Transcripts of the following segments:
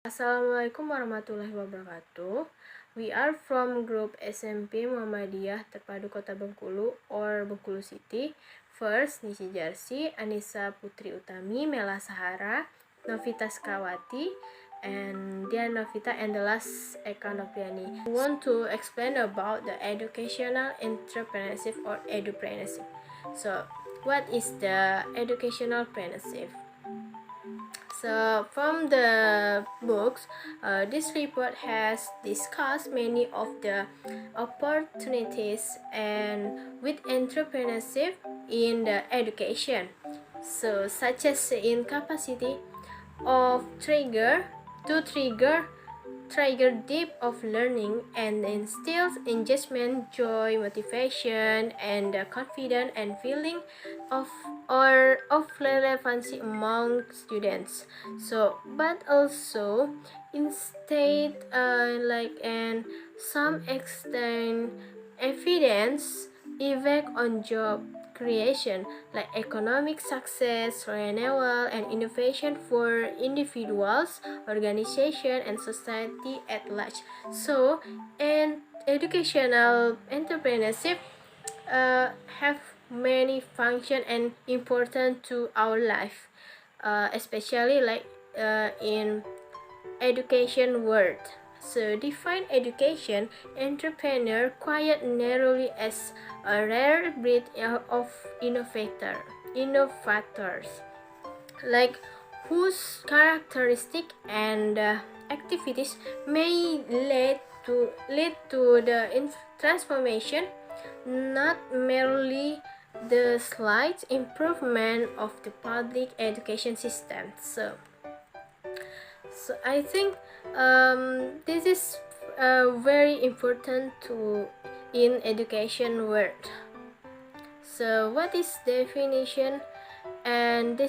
Assalamualaikum warahmatullahi wabarakatuh. We are from group SMP Muhammadiyah Terpadu Kota Bengkulu or Bengkulu City. First, Nisi Jarsi, Anissa Putri Utami, Mela Sahara, Novita Skawati, and Dian Novita, and the last Eka Nopriani. I want to explain about the educational entrepreneurship or edupreneurship. So, what is the educational entrepreneurship? So from the books, this report has discussed many of the opportunities and with entrepreneurship in the education. So such as the incapacity of trigger deep of learning and instills engagement, joy, motivation, and confidence and feeling of relevancy among students. So, but also instead, and some extent evidence effect on job creation, like economic success, renewal, and innovation for individuals, organization, and society at large. So, and educational entrepreneurship have many function and important to our life, especially in education world. So define education entrepreneur quite narrowly as a rare breed of innovators, like whose characteristic and activities may lead to the transformation, not merely the slight improvement of the public education system. So I think this is very important in education world. So what is definition and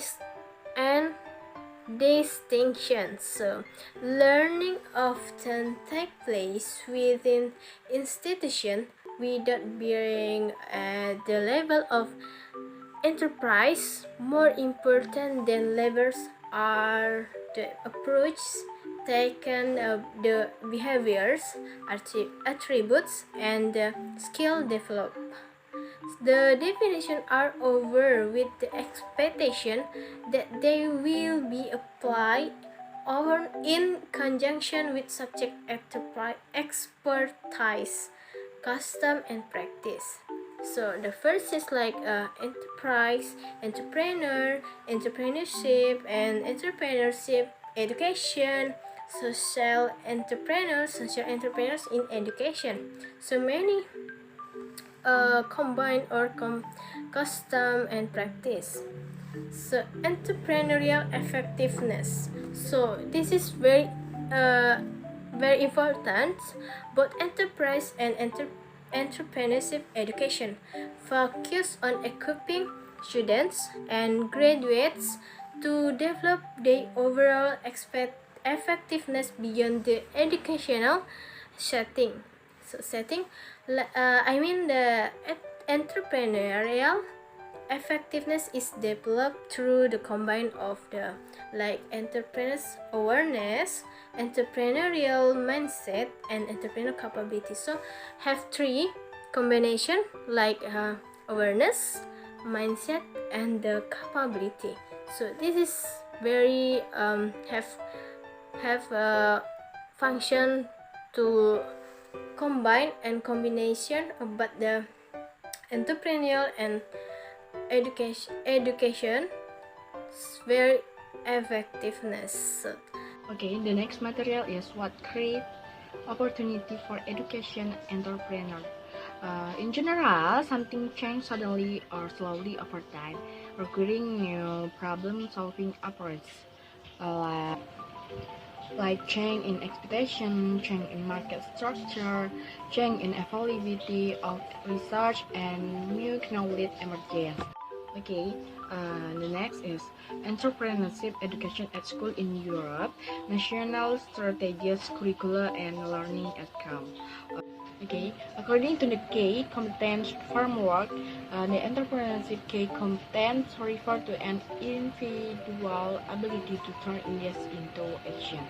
distinction? So learning often take place within institution without being at the level of enterprise. More important than levels are the approach taken, the behaviors, attributes, and the skill developed. The definition are over with the expectation that they will be applied or in conjunction with subject expertise, custom, and practice. So the first is like enterprise, entrepreneur, entrepreneurship, and entrepreneurship education, social entrepreneurs in education. So many combine or custom and practice. So entrepreneurial effectiveness. So this is very important. Both enterprise and entrepreneurship education focus on equipping students and graduates to develop their overall effectiveness beyond the educational setting. So the entrepreneurial effectiveness is developed through the combine of the entrepreneurs awareness, entrepreneurial mindset, and entrepreneurial capability. So have three combination awareness, mindset, and the capability. So this is very have a function to combine and combination about the entrepreneurial and education very effectiveness. Okay, the next material is what create opportunity for education entrepreneur. In general, something change suddenly or slowly over time, requiring new problem-solving approach, like change in expectation, change in market structure, change in availability of research, and new knowledge emergence. Okay, the next is entrepreneurship education at school in Europe, national strategies, curricula, and learning outcome. Okay, according to the K competence framework, the entrepreneurship K competence refer to an individual ability to turn ideas into action.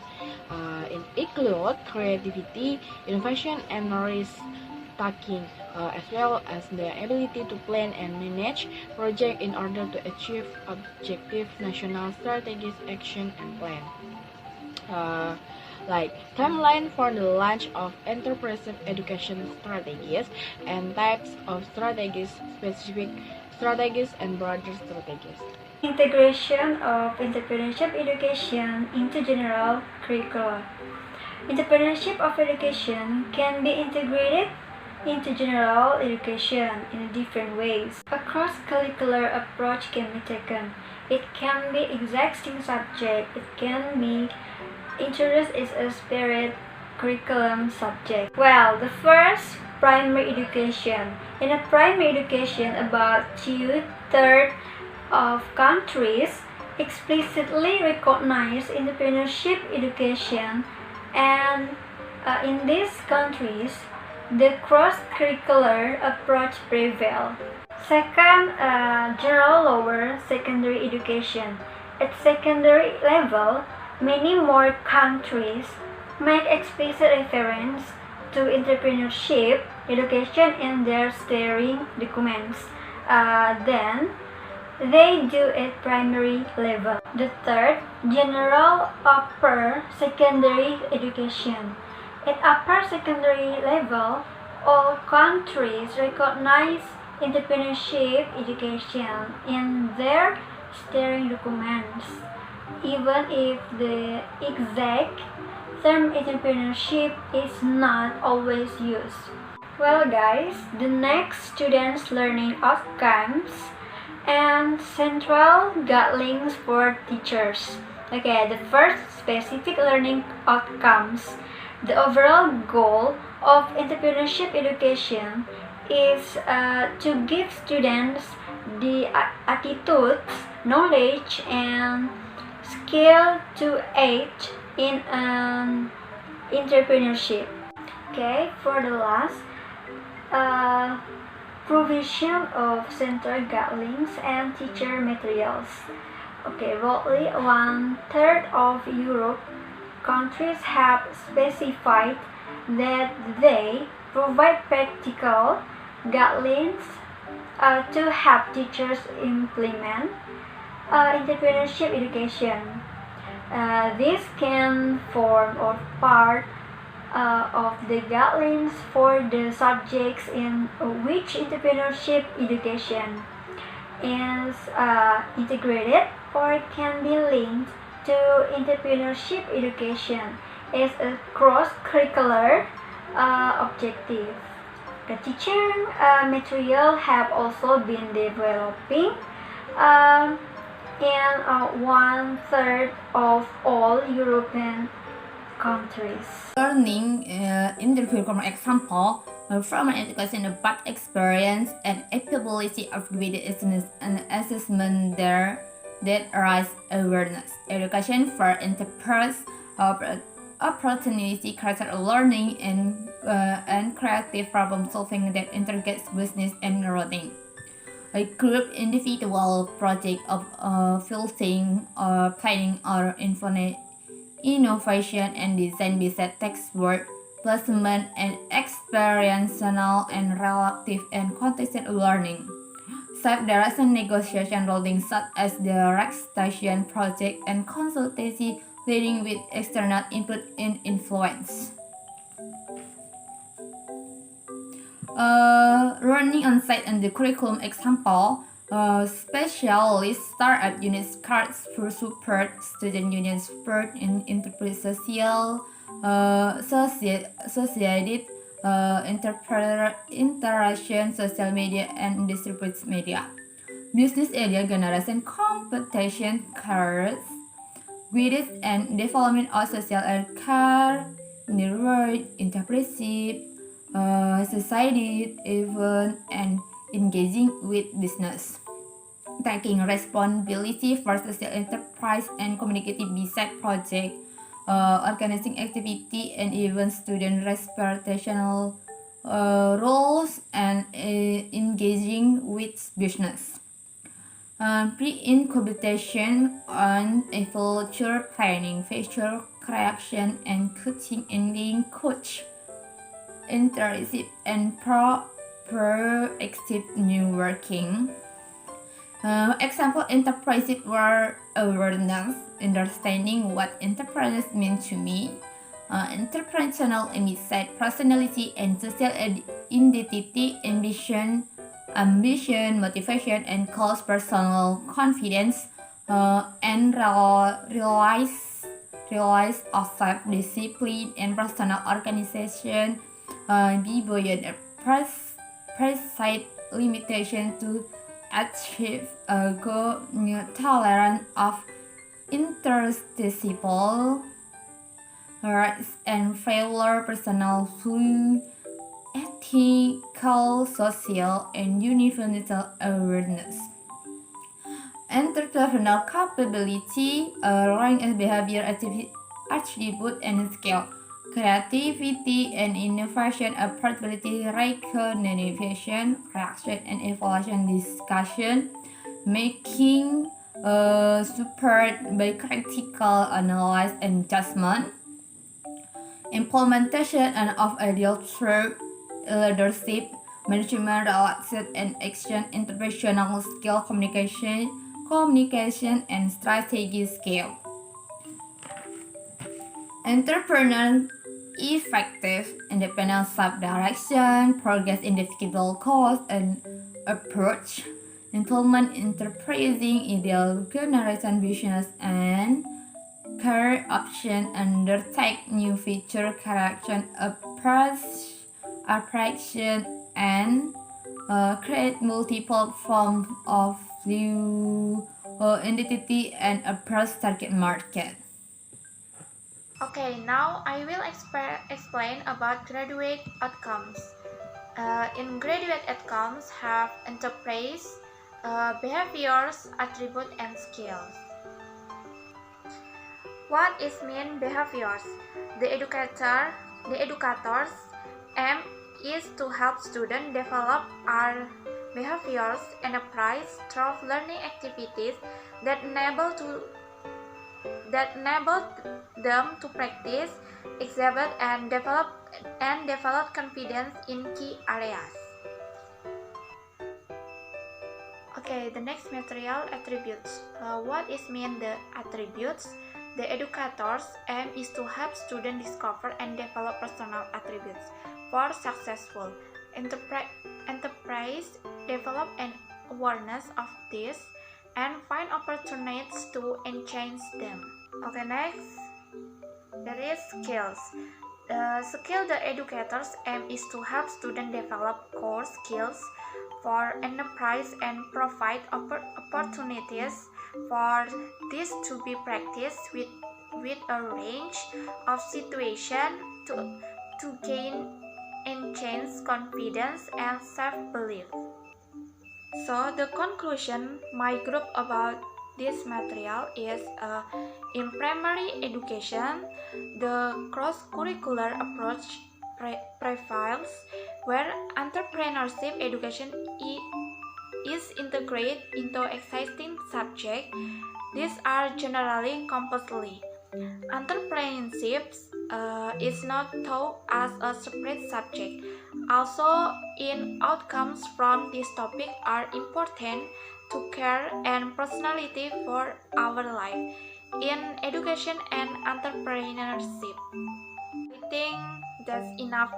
It includes creativity, innovation, and risk taking, as well as the ability to plan and manage projects in order to achieve objective national strategies, action, and plan. Uh, like timeline for the launch of entrepreneurship education strategies and types of strategies, specific strategies, and broader strategies. Integration of entrepreneurship education into general curricula. Entrepreneurship of education can be integrated into general education in different ways. A cross-curricular approach can be taken. It can be existing subject. It can be introduced as a separate curriculum subject. Well, the first, primary education. In a primary education, about 2/3 of countries explicitly recognize entrepreneurship education, and in these countries, the cross-curricular approach prevails. Second, general lower secondary education. At secondary level, many more countries make explicit reference to entrepreneurship education in their steering documents. Then they do at primary level. The third, general upper secondary education. At upper secondary level, all countries recognize entrepreneurship education in their steering documents, even if the exact term entrepreneurship is not always used. Well guys, the next students' learning outcomes and central guidelines for teachers. Okay, the first, specific learning outcomes. The overall goal of entrepreneurship education is to give students the attitudes, knowledge, and skill to aid in entrepreneurship. Okay, for the last, provision of central guidelines and teacher materials. Okay, roughly 1/3 of Europe countries have specified that they provide practical guidelines to help teachers implement entrepreneurship education. This can form or part of the guidelines for the subjects in which entrepreneurship education is integrated or can be linked to entrepreneurship education as a cross-curricular objective. The teaching material have also been developing in 1/3 of all European countries. Learning in the curriculum example from an education about experience and ability of graded and assessment there that raise awareness. Education for enterprise opportunity created learning and creative problem solving that integrates business and learning. A group, individual, project of filtering or planning or innovation and design based textbook, placement and experiential and relative and contested learning. Self-direction negotiation roles such as direction, project, and consultancy leading with external input and influence. Learning on site and the curriculum example, specialist startup units cards for support, student unions support in enterprise social, associated interaction, social media, and distributed media. Business area generation competition cards, guidance and development of social care, network, entrepreneurship, society, event, and engaging with business. Taking responsibility for social enterprise and community beside project, organizing activity and even student representational roles, and engaging with business. Pre-incubation and future planning, feature creation, and coaching, ending coach, internship, and proactive new working. Example, enterprise were awareness, understanding what entrepreneurs mean to me. Entrepreneurial insight, personality, and social identity, ambition, motivation, and cause personal confidence, and realize of self-discipline and personal organization, be beyond a precise limitation to achieve a goal, tolerance of interstitial rights and failure, personal flaw, ethical, social, and universal awareness. Entrepreneurial capability, rank as behavior attribute and skill. Creativity and innovation, adaptability, recognition, reaction, and evaluation, discussion, making, supported by critical analysis and judgment. Implementation and of ideal through leadership, management, relaxation, and action, interpersonal skill, communication, and strategy skill. Entrepreneur effective, independent self-direction, progress individual goals and approach, implement enterprising, ideal generation business and career option, undertake new feature correction, attraction, and create multiple forms of view, identity, and approach target market. Okay, now I will explain about graduate outcomes. In graduate outcomes have enterprise, behaviors, attributes, and skills. What is mean behaviors? The educator's aim is to help students develop our behaviors enterprise through learning activities that enable them to practice, exhibit, and develop confidence in key areas. Okay, the next material, attributes. What is mean the attributes? The educator's aim is to help students discover and develop personal attributes for successful enterprise, develop an awareness of this, and find opportunities to enhance them. Okay, next, there is skills. The skill the educator's aim is to help students develop core skills for enterprise and provide opportunities for this to be practiced with a range of situations to gain enhance confidence and self-belief. So the conclusion my group about this material is in primary education, the cross-curricular approach prevails where entrepreneurship education is integrated into existing subjects. These are generally compulsory. Entrepreneurship is not taught as a separate subject. Also, in outcomes from this topic are important to care and personality for our life in education and entrepreneurship. I think that's enough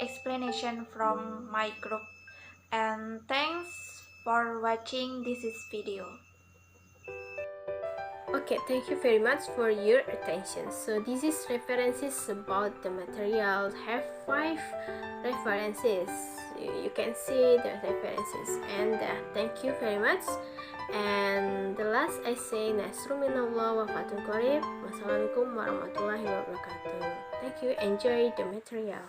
explanation from my group, and thanks for watching this video. Okay, thank you very much for your attention. So this is references about the material. Have 5 references. You can see the references, and thank you very much. And the last I say Nasru minallah wa fatun qarib. Wassalamualaikum warahmatullahi wabarakatuh. Thank you. Enjoy the material.